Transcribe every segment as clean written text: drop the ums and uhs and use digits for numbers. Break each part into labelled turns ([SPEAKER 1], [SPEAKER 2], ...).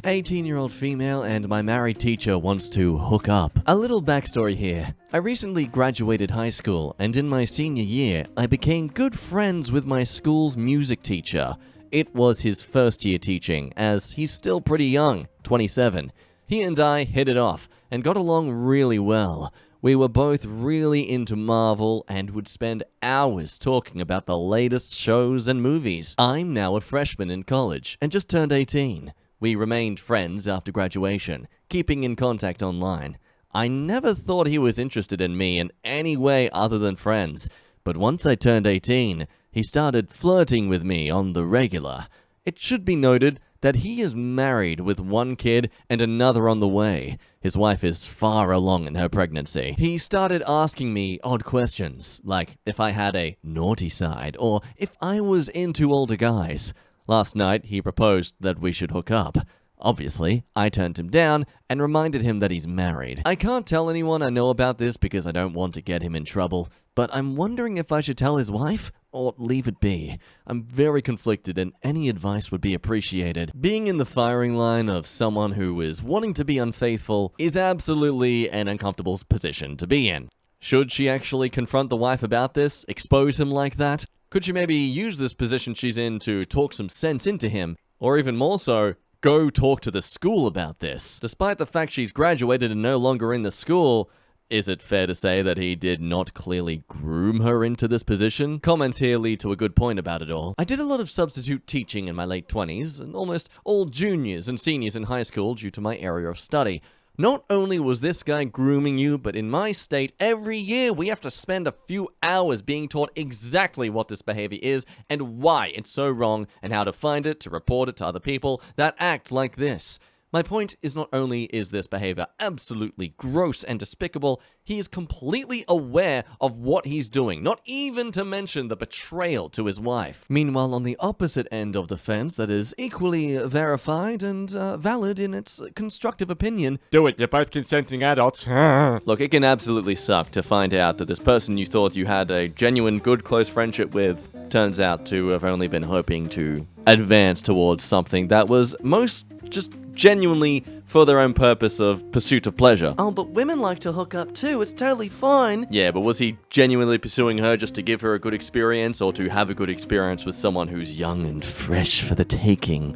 [SPEAKER 1] 18-year-old female and my married teacher wants to hook up. A little backstory here. I recently graduated high school, and in my senior year, I became good friends with my school's music teacher. It was his first year teaching, as he's still pretty young, 27. He and I hit it off, and got along really well. We were both really into Marvel and would spend hours talking about the latest shows and movies. I'm now a freshman in college, and just turned 18. We remained friends after graduation, keeping in contact online. I never thought he was interested in me in any way other than friends, but once I turned 18, he started flirting with me on the regular. It should be noted that he is married with one kid and another on the way. His wife is far along in her pregnancy. He started asking me odd questions, like if I had a naughty side or if I was into older guys. Last night, he proposed that we should hook up. Obviously, I turned him down and reminded him that he's married. I can't tell anyone I know about this because I don't want to get him in trouble, but I'm wondering if I should tell his wife or leave it be. I'm very conflicted and any advice would be appreciated. Being in the firing line of someone who is wanting to be unfaithful is absolutely an uncomfortable position to be in. Should she actually confront the wife about this, expose him like that? Could she maybe use this position she's in to talk some sense into him? Or even more so, go talk to the school about this? Despite the fact she's graduated and no longer in the school, is it fair to say that he did not clearly groom her into this position? Comments here lead to a good point about it all. I did a lot of substitute teaching in my late 20s, and almost all juniors and seniors in high school due to my area of study. Not only was this guy grooming you, but in my state, every year we have to spend a few hours being taught exactly what this behavior is and why it's so wrong and how to find it, to report it to other people that act like this. My point is not only is this behavior absolutely gross and despicable, he is completely aware of what he's doing, not even to mention the betrayal to his wife. Meanwhile, on the opposite end of the fence that is equally verified and valid in its constructive opinion,
[SPEAKER 2] Do it, you're both consenting adults.
[SPEAKER 1] look, it can absolutely suck to find out that this person you thought you had a genuine good close friendship with turns out to have only been hoping to advance towards something that was most just genuinely for their own purpose of pursuit of pleasure.
[SPEAKER 3] Oh, but women like to hook up too. It's totally fine.
[SPEAKER 1] Yeah, but was he genuinely pursuing her just to give her a good experience or to have a good experience with someone who's young and fresh for the taking?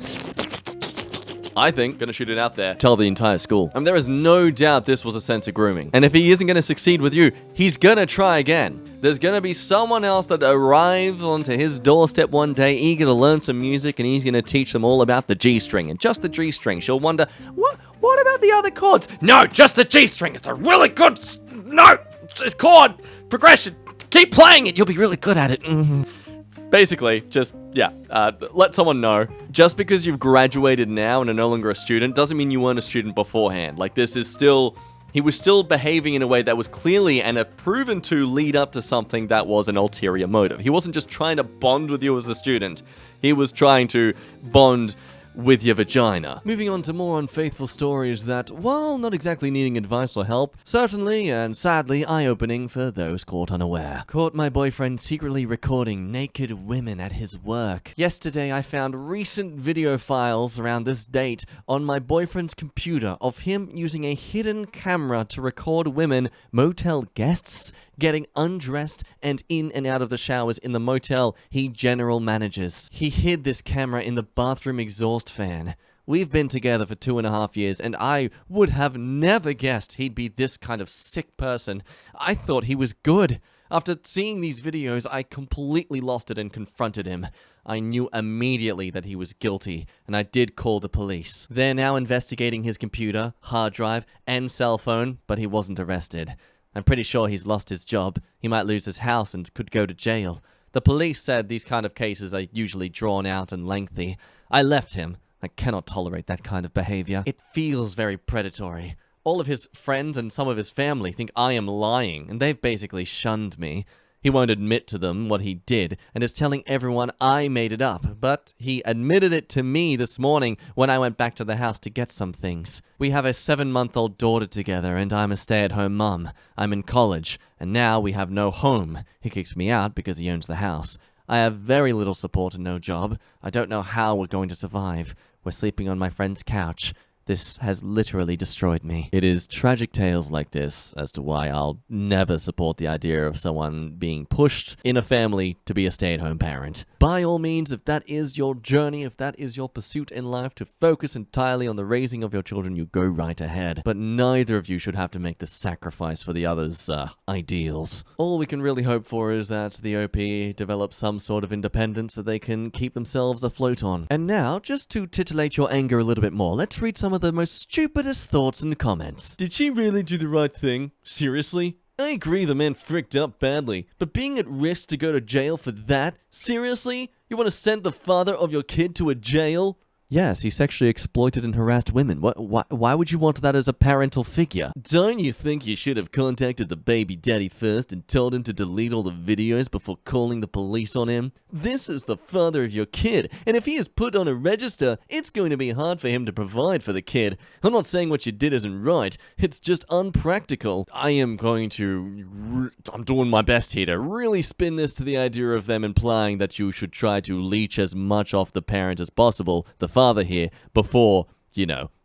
[SPEAKER 1] I think, gonna shoot it out there, tell the entire school. There is no doubt this was a sense of grooming. And if he isn't gonna succeed with you, he's gonna try again. There's gonna be someone else that arrives onto his doorstep one day, eager to learn some music, and he's gonna teach them all about the G-string, and just the G-string. She'll wonder, what about the other chords?
[SPEAKER 2] No, just the G-string. It's a really good... No! It's chord progression. Keep playing it.
[SPEAKER 3] You'll be really good at it.
[SPEAKER 1] Basically, just, let someone know. Just because you've graduated now and are no longer a student doesn't mean you weren't a student beforehand. Like, this is still... He was still behaving in a way that was clearly and have proven to lead up to something that was an ulterior motive. He wasn't just trying to bond with you as a student. He was trying to bond with your vagina. Moving on to more unfaithful stories that, while not exactly needing advice or help, certainly and sadly eye-opening for those caught unaware. Caught my boyfriend secretly recording naked women at his work. Yesterday I found recent video files around this date on my boyfriend's computer of him using a hidden camera to record women, motel guests, getting undressed and in and out of the showers in the motel he general manages. He hid this camera in the bathroom exhaust fan. We've been together for 2.5 years, and I would have never guessed he'd be this kind of sick person. I thought he was good. After seeing these videos, I completely lost it and confronted him. I knew immediately that he was guilty, and I did call the police. They're now investigating his computer, hard drive, and cell phone, but he wasn't arrested. I'm pretty sure he's lost his job. He might lose his house and could go to jail. The police said these kind of cases are usually drawn out and lengthy. I left him. I cannot tolerate that kind of behavior. It feels very predatory. All of his friends and some of his family think I am lying, and they've basically shunned me. He won't admit to them what he did, and is telling everyone I made it up, but he admitted it to me this morning when I went back to the house to get some things. We have a 7-month-old daughter together, and I'm a stay-at-home mum. I'm in college, and now we have no home. He kicks me out because he owns the house. I have very little support and no job. I don't know how we're going to survive. We're sleeping on my friend's couch. This has literally destroyed me. It is tragic tales like this as to why I'll never support the idea of someone being pushed in a family to be a stay-at-home parent. By all means, if that is your journey, if that is your pursuit in life to focus entirely on the raising of your children, you go right ahead. But neither of you should have to make the sacrifice for the other's ideals. All we can really hope for is that the OP develops some sort of independence that they can keep themselves afloat on. And now, just to titillate your anger a little bit more, let's read some of the most stupidest thoughts and comments. Did she really do the right thing? Seriously? I agree the man fricked up badly, but being at risk to go to jail for that? Seriously? You want to send the father of your kid to a jail? Yes, he sexually exploited and harassed women. Why would you want that as a parental figure? Don't you think you should have contacted the baby daddy first and told him to delete all the videos before calling the police on him? This is the father of your kid, and if he is put on a register, it's going to be hard for him to provide for the kid. I'm not saying what you did isn't right, it's just unpractical. I'm doing my best here to really spin this to the idea of them implying that you should try to leech as much off the parent as possible, the father here, before,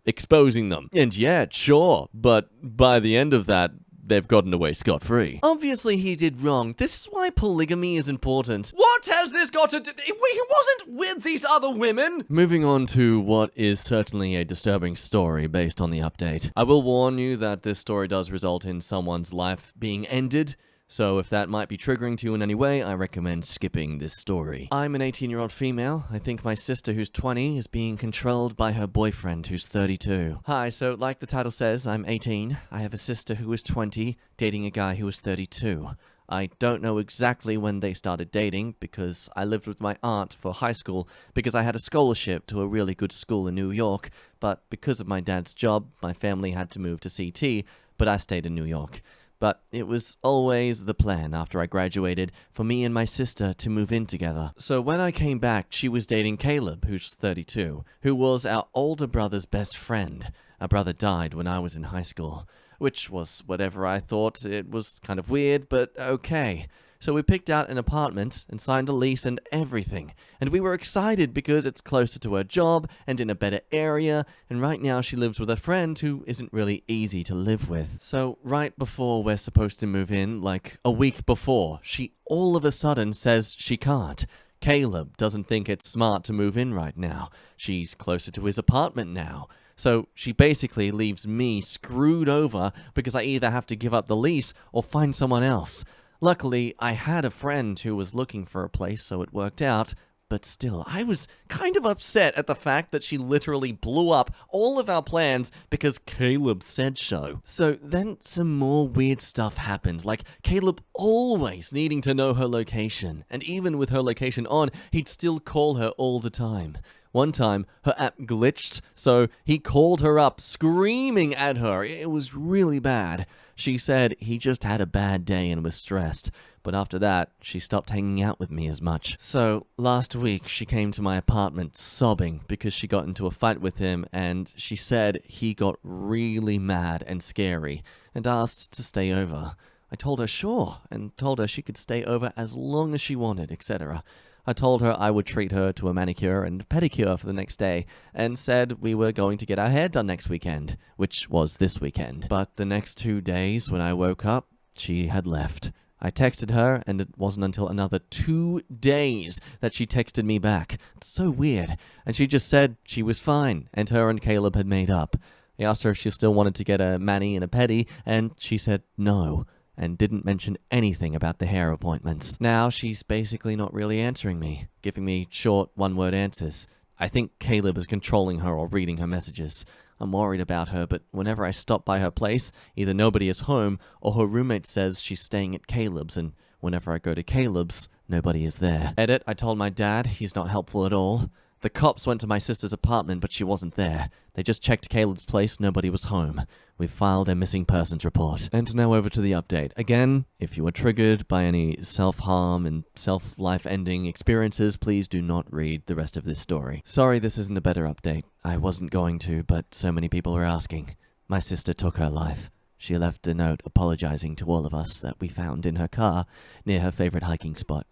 [SPEAKER 1] exposing them. And yeah, sure, but by the end of that, they've gotten away scot-free. Obviously he did wrong. This is why polygamy is important.
[SPEAKER 2] What has this got to do? He wasn't with these other women!
[SPEAKER 1] Moving on to what is certainly a disturbing story based on the update. I will warn you that this story does result in someone's life being ended, so if that might be triggering to you in any way, I recommend skipping this story. I'm an 18-year-old female. I think my sister, who's 20, is being controlled by her boyfriend, who's 32. Hi, so like the title says, I'm 18. I have a sister who is 20, dating a guy who is 32. I don't know exactly when they started dating, because I lived with my aunt for high school, because I had a scholarship to a really good school in New York, but because of my dad's job, my family had to move to CT, but I stayed in New York. But it was always the plan after I graduated for me and my sister to move in together. So when I came back, she was dating Caleb, who's 32, who was our older brother's best friend. Our brother died when I was in high school, which was whatever I thought. It was kind of weird, but okay. So we picked out an apartment and signed a lease and everything. And we were excited because it's closer to her job and in a better area. And right now she lives with a friend who isn't really easy to live with. So right before we're supposed to move in, like a week before, she all of a sudden says she can't. Caleb doesn't think it's smart to move in right now. She's closer to his apartment now. So she basically leaves me screwed over because I either have to give up the lease or find someone else. Luckily, I had a friend who was looking for a place, so it worked out. But still, I was kind of upset at the fact that she literally blew up all of our plans because Caleb said so. So then some more weird stuff happened, like Caleb always needing to know her location. And even with her location on, he'd still call her all the time. One time, her app glitched, so he called her up, screaming at her. It was really bad. She said he just had a bad day and was stressed, but after that, she stopped hanging out with me as much. So, last week, she came to my apartment sobbing because she got into a fight with him, and she said he got really mad and scary, and asked to stay over. I told her sure, and told her she could stay over as long as she wanted, etc. I told her I would treat her to a manicure and pedicure for the next day, and said we were going to get our hair done next weekend, which was this weekend. But the next 2 days, when I woke up, she had left. I texted her, and it wasn't until another 2 days that she texted me back. It's so weird. And she just said she was fine, and her and Caleb had made up. I asked her if she still wanted to get a mani and a pedi, and she said no, and didn't mention anything about the hair appointments. Now she's basically not really answering me, giving me short, one-word answers. I think Caleb is controlling her or reading her messages. I'm worried about her, but whenever I stop by her place, either nobody is home, or her roommate says she's staying at Caleb's, and whenever I go to Caleb's, nobody is there. Edit, I told my dad, he's not helpful at all. The cops went to my sister's apartment, but she wasn't there. They just checked Caleb's place, nobody was home. We've filed a missing persons report. And now over to the update. Again, if you are triggered by any self-harm and self-life-ending experiences, please do not read the rest of this story. Sorry this isn't a better update. I wasn't going to, but so many people are asking. My sister took her life. She left a note apologizing to all of us that we found in her car near her favorite hiking spot.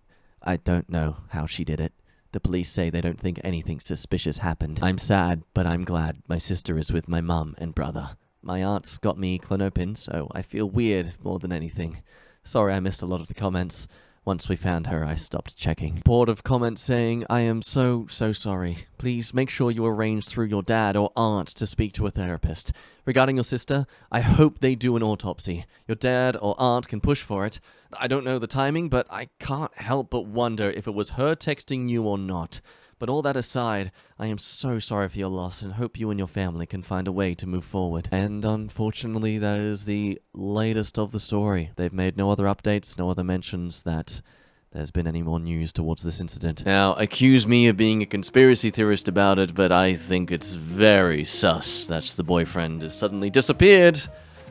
[SPEAKER 1] I don't know how she did it. The police say they don't think anything suspicious happened. I'm sad, but I'm glad my sister is with my mum and brother. My aunt got me Clonopin, so I feel weird more than anything. Sorry I missed a lot of the comments. Once we found her, I stopped checking. Board of comments saying, I am so sorry. Please make sure you arrange through your dad or aunt to speak to a therapist. Regarding your sister, I hope they do an autopsy. Your dad or aunt can push for it. I don't know the timing, but I can't help but wonder if it was her texting you or not. But all that aside, I am so sorry for your loss and hope you and your family can find a way to move forward. And unfortunately, that is the latest of the story. They've made no other updates, no other mentions that there's been any more news towards this incident. Now, accuse me of being a conspiracy theorist about it, but I think it's very sus that the boyfriend has suddenly disappeared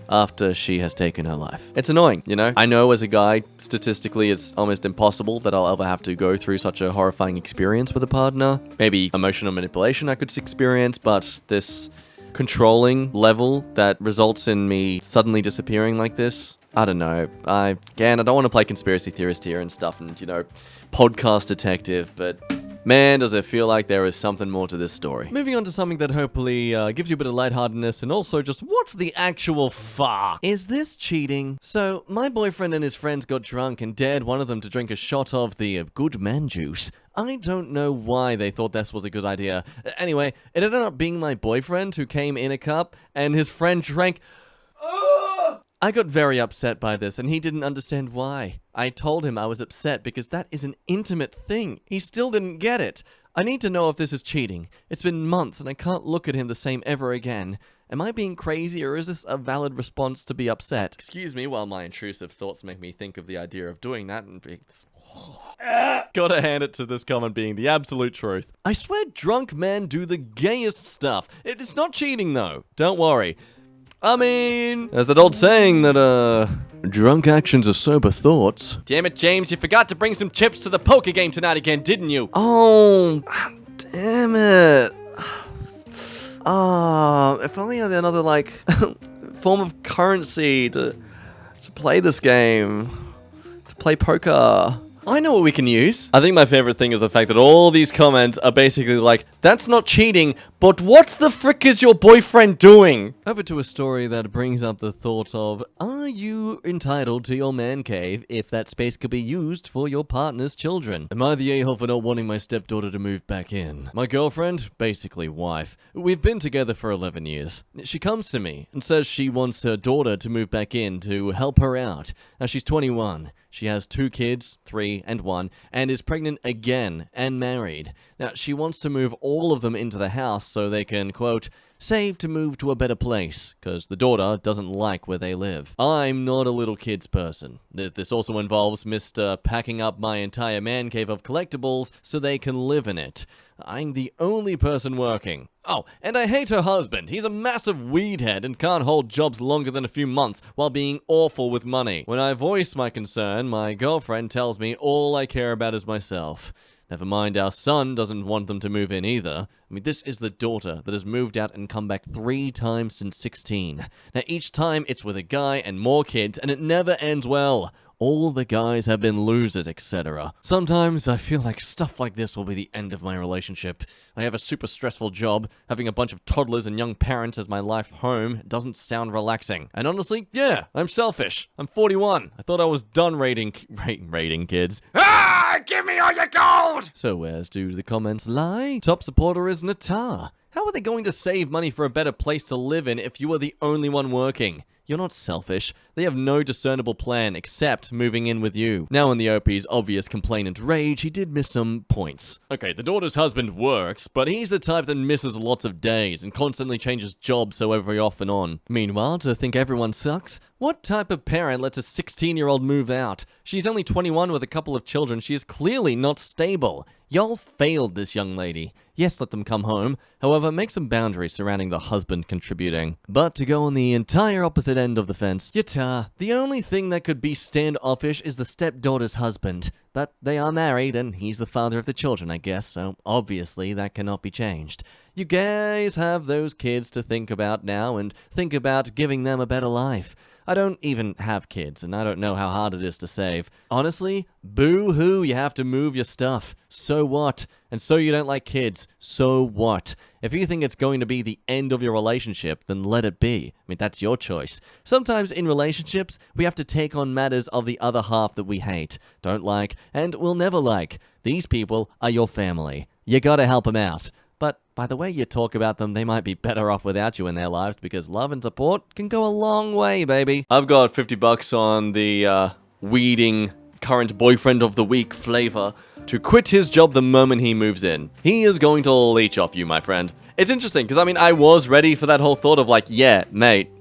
[SPEAKER 1] after she has taken her life. It's annoying, you know? I know as a guy, statistically, it's almost impossible that I'll ever have to go through such a horrifying experience with a partner. Maybe emotional manipulation I could experience, but this controlling level that results in me suddenly disappearing like this, I don't know. I don't want to play conspiracy theorist here and stuff and, you know, podcast detective, but man, does it feel like there is something more to this story. Moving on to something that hopefully gives you a bit of lightheartedness and also just what's the actual fuck? Is this cheating? So, my boyfriend and his friends got drunk and dared one of them to drink a shot of the good man juice. I don't know why they thought this was a good idea. Anyway, it ended up being my boyfriend who came in a cup and his friend drank... I got very upset by this, and he didn't understand why. I told him I was upset because that is an intimate thing. He still didn't get it. I need to know if this is cheating. It's been months, and I can't look at him the same ever again. Am I being crazy, or is this a valid response to be upset? Excuse me while my intrusive thoughts make me think of the idea of doing that and be... Gotta hand it to this comment being the absolute truth. I swear drunk men do the gayest stuff. It's not cheating, though. Don't worry. I mean, there's that old saying that, drunk actions are sober thoughts. Damn it, James, you forgot to bring some chips to the poker game tonight again, didn't you? Oh, damn it. If only I had another, like, form of currency to play this game. To play poker. I know what we can use. I think my favorite thing is the fact that all these comments are basically like, that's not cheating, but what the frick is your boyfriend doing? Over to a story that brings up the thought of, are you entitled to your man cave if that space could be used for your partner's children? Am I the a-hole for not wanting my stepdaughter to move back in? My girlfriend, basically wife, we've been together for 11 years. She comes to me and says she wants her daughter to move back in to help her out. Now she's 21. She has 2 kids, 3 and 1, and is pregnant again and married. Now, she wants to move all of them into the house so they can, quote, save to move to a better place, because the daughter doesn't like where they live. I'm not a little kids person. This also involves Mr. packing up my entire man cave of collectibles so they can live in it. I'm the only person working. Oh, and I hate her husband. He's a massive weedhead and can't hold jobs longer than a few months while being awful with money. When I voice my concern, my girlfriend tells me all I care about is myself. Never mind, our son doesn't want them to move in either. I mean, this is the daughter that has moved out and come back 3 times since 16. Now, each time it's with a guy and more kids, and it never ends well. All the guys have been losers, etc. Sometimes I feel like stuff like this will be the end of my relationship. I have a super stressful job. Having a bunch of toddlers and young parents as my life home doesn't sound relaxing. And honestly, yeah, I'm selfish. I'm 41. I thought I was done raiding kids.
[SPEAKER 2] Ah! Give me all your gold!
[SPEAKER 1] So where's do the comments lie? Top supporter is Natar. How are they going to save money for a better place to live in if you are the only one working? You're not selfish. They have no discernible plan except moving in with you. Now in the OP's obvious complainant rage, he did miss some points. Okay, the daughter's husband works, but he's the type that misses lots of days and constantly changes jobs so every off and on. Meanwhile, to think everyone sucks? What type of parent lets a 16-year-old move out? She's only 21 with a couple of children. She is clearly not stable. Y'all failed this young lady. Yes, let them come home. However, make some boundaries surrounding the husband contributing. But to go on the entire opposite end of the fence, Yatar, the only thing that could be standoffish is the stepdaughter's husband. But they are married, and he's the father of the children, I guess, so obviously that cannot be changed. You guys have those kids to think about now, and think about giving them a better life. I don't even have kids, and I don't know how hard it is to save. Honestly, boo-hoo, you have to move your stuff. So what? And so you don't like kids. So what? If you think it's going to be the end of your relationship, then let it be. I mean, that's your choice. Sometimes in relationships, we have to take on matters of the other half that we hate, don't like, and will never like. These people are your family. You gotta help them out. But by the way you talk about them, they might be better off without you in their lives because love and support can go a long way, baby. I've got $50 on the weeding current boyfriend of the week flavor to quit his job the moment he moves in. He is going to leech off you, my friend. It's interesting because, I mean, I was ready for that whole thought of like, yeah, mate,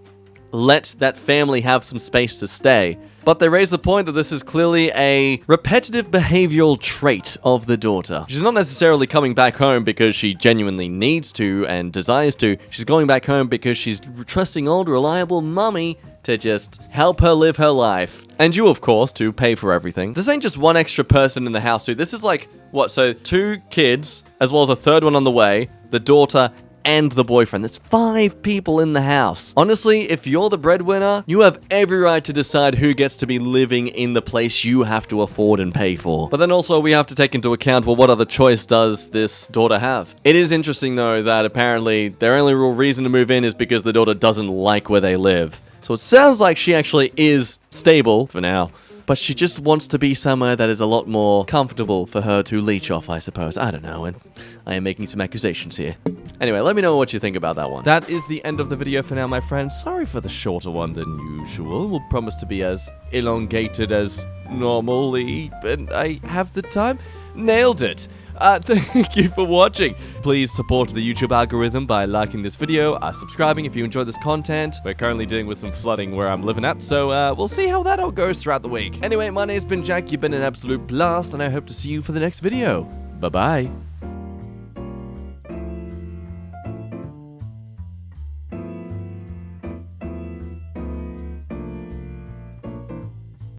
[SPEAKER 1] let that family have some space to stay. But they raise the point that this is clearly a repetitive behavioral trait of the daughter. She's not necessarily coming back home because she genuinely needs to and desires to. She's going back home because she's trusting old, reliable mummy to just help her live her life. And you, of course, to pay for everything. This ain't just one extra person in the house, too. This is like, what, so 2 kids, as well as a third one on the way, the daughter, and the boyfriend. There's 5 people in the house. Honestly, if you're the breadwinner, you have every right to decide who gets to be living in the place you have to afford and pay for. But then also we have to take into account, well, what other choice does this daughter have? It is interesting, though, that apparently their only real reason to move in is because the daughter doesn't like where they live. So it sounds like she actually is stable for now. But she just wants to be somewhere that is a lot more comfortable for her to leech off, I suppose. I don't know, and I am making some accusations here. Anyway, let me know what you think about that one. That is the end of the video for now, my friends. Sorry for the shorter one than usual. We'll promise to be as elongated as normally, but I have the time. Nailed it. Thank you for watching. Please support the YouTube algorithm by liking this video, subscribing if you enjoy this content. We're currently dealing with some flooding where I'm living at, so we'll see how that all goes throughout the week. Anyway, my name's been Jack, you've been an absolute blast, and I hope to see you for the next video. Bye-bye.